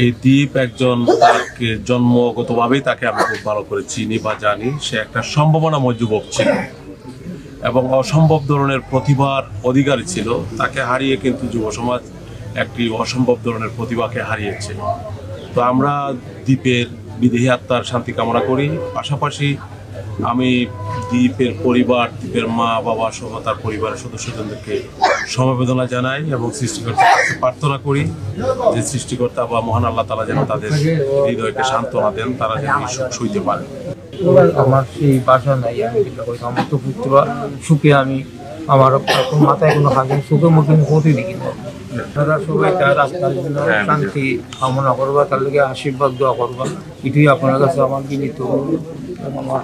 এই দ্বীপ একজন তাকে জন্মগতভাবেই তাকে আমি খুব ভালো করে চিনি বা জানি। সে একটা সম্ভাবনাময় যুবক ছিল এবং অসম্ভব ধরনের প্রতিভার অধিকারী ছিল। তাকে হারিয়ে কিন্তু যুব সমাজ একটি অসম্ভব ধরনের প্রতিভাকে হারিয়েছে। তো আমরা দ্বীপের বিদেহী আত্মার শান্তি কামনা করি। পাশাপাশি আমি দ্বীপের পরিবার, দ্বীপের মা বাবা সহ তার পরিবারের সদস্যদেরকে সমবেদনা জানাই এবং সৃষ্টিকর্তার কাছে প্রার্থনা করি যে সৃষ্টিকর্তা বা মহান আল্লাহ তাআলা যেন তাদের হৃদয়কে সান্ত্বনা দেন, তারা যেন এই সুখ সইতে পারে। আমার সেই বাসা নাই, আমি আমার তো পুত্র সুখে আমি আমার মাথায় কোনো হাজার সুখে মুখে ক্ষতি দেখি না। তারা সবাই তার রাস্তার জন্য শান্তি কামনা করবা, তার লোকে আশীর্বাদ দোয়া করবা, এটাই আপনার কাছে আমার বিনীত আমার।